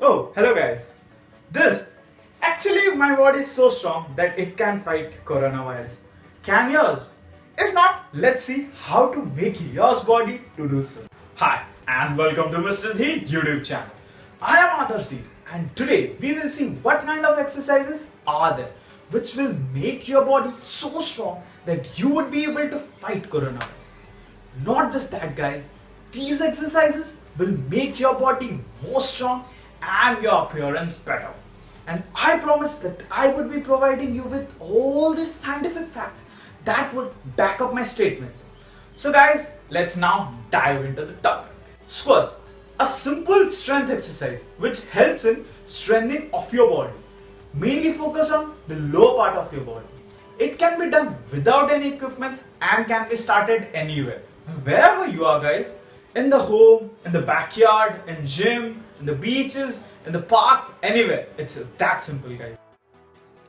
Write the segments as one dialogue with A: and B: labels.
A: Oh, hello guys. This actually my body is so strong that it can fight coronavirus. Can yours? If not, let's see how to make yours body to do so. Hi and welcome to Mr. The YouTube channel. I am Adarsh Deep and today we will see what kind of exercises are there which will make your body so strong that you would be able to fight coronavirus. Not just that, guys, these exercises will make your body more strong and your appearance better. And I promise that I would be providing you with all these scientific facts that would back up my statements. So, guys, let's now dive into the topic. Squats, a simple strength exercise which helps in strengthening of your body. Mainly focus on the lower part of your body. It can be done without any equipments and can be started anywhere. Wherever you are, guys, in the home, in the backyard, in gym, in the beaches, in the park, anywhere. It's that simple, guys.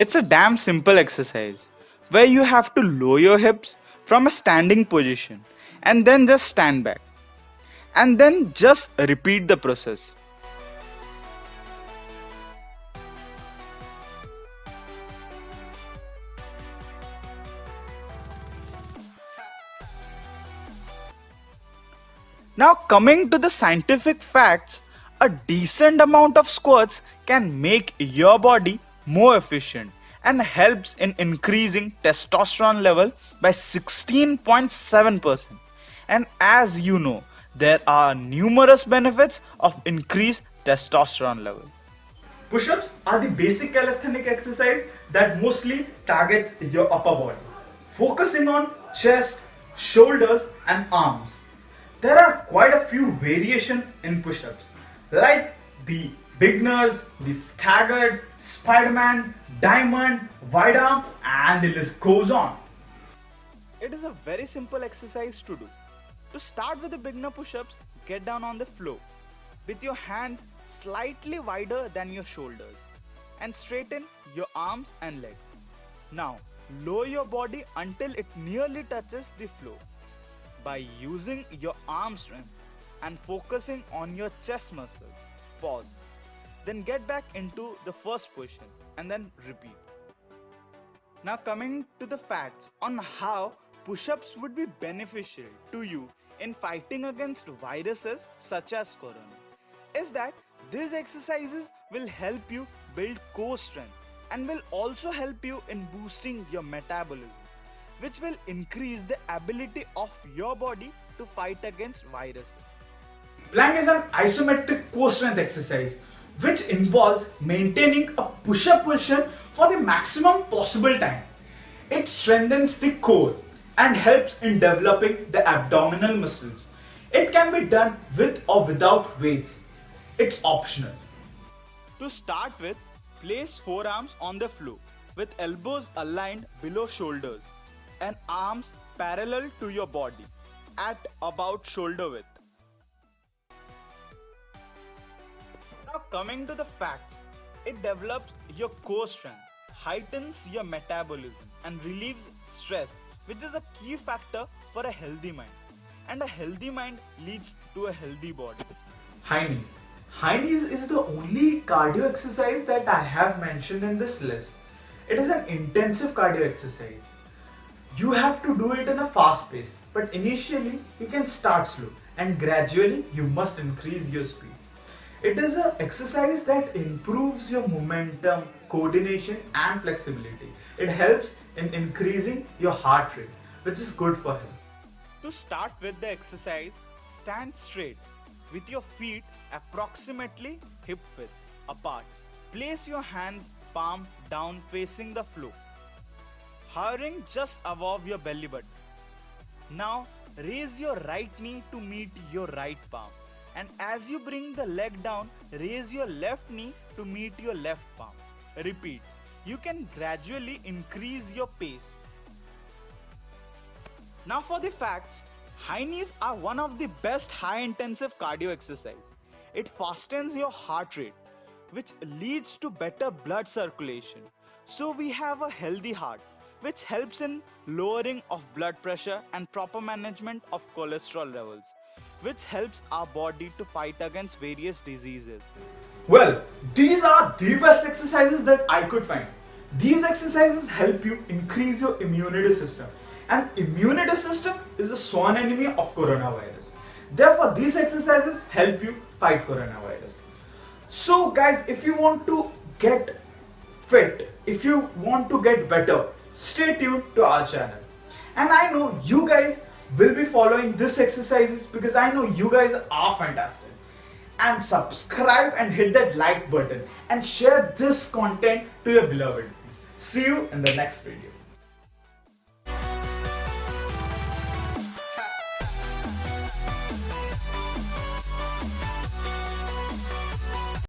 B: It's a damn simple exercise where you have to lower your hips from a standing position and then just stand back and then just repeat the process. Now, coming to the scientific facts, a decent amount of squats can make your body more efficient and helps in increasing testosterone level by 16.7%. And as you know, there are numerous benefits of increased testosterone level.
A: Push-ups are the basic calisthenic exercise that mostly targets your upper body, focusing on chest, shoulders and arms. There are quite a few variations in push-ups, like the beginners, the staggered, Spider-Man, diamond, wide arm, and the list goes on.
B: It is a very simple exercise to do. To start with the beginner push-ups, get down on the floor with your hands slightly wider than your shoulders and straighten your arms and legs. Now, lower your body until it nearly touches the floor. By using your arm strength and focusing on your chest muscles, pause. Then get back into the first position and then repeat. Now, coming to the facts on how push-ups would be beneficial to you in fighting against viruses such as corona, is that these exercises will help you build core strength and will also help you in boosting your metabolism, which will increase the ability of your body to fight against viruses.
A: Plank is an isometric core strength exercise which involves maintaining a push-up position for the maximum possible time. It strengthens the core and helps in developing the abdominal muscles. It can be done with or without weights. It's optional.
B: To start with, place forearms on the floor with elbows aligned below shoulders and arms parallel to your body at about shoulder width. Now, coming to the facts, it develops your core strength, heightens your metabolism, and relieves stress, which is a key factor for a healthy mind. And a healthy mind leads to a healthy body.
A: High knees. High knees is the only cardio exercise that I have mentioned in this list. It is an intensive cardio exercise. You have to do it in a fast pace, but initially you can start slow and gradually you must increase your speed. It is an exercise that improves your momentum, coordination and flexibility. It helps in increasing your heart rate, which is good for health.
B: To start with the exercise, stand straight with your feet approximately hip width apart. Place your hands palm down facing the floor, hovering just above your belly button. Now raise your right knee to meet your right palm, and as you bring the leg down, raise your left knee to meet your left palm. Repeat. You can gradually increase your pace. Now for the facts, high knees are one of the best high intensive cardio exercise. It fastens your heart rate, which leads to better blood circulation. So we have a healthy heart, which helps in lowering of blood pressure and proper management of cholesterol levels, which helps our body to fight against various diseases.
A: Well, these are the best exercises that I could find. These exercises help you increase your immunity system. And immunity system is the sworn enemy of coronavirus. Therefore, these exercises help you fight coronavirus. So guys, if you want to get fit, if you want to get better, stay tuned to our channel. And I know you guys will be following these exercises because I know you guys are fantastic. And subscribe and hit that like button and share this content to your beloved ones. See you in the next video.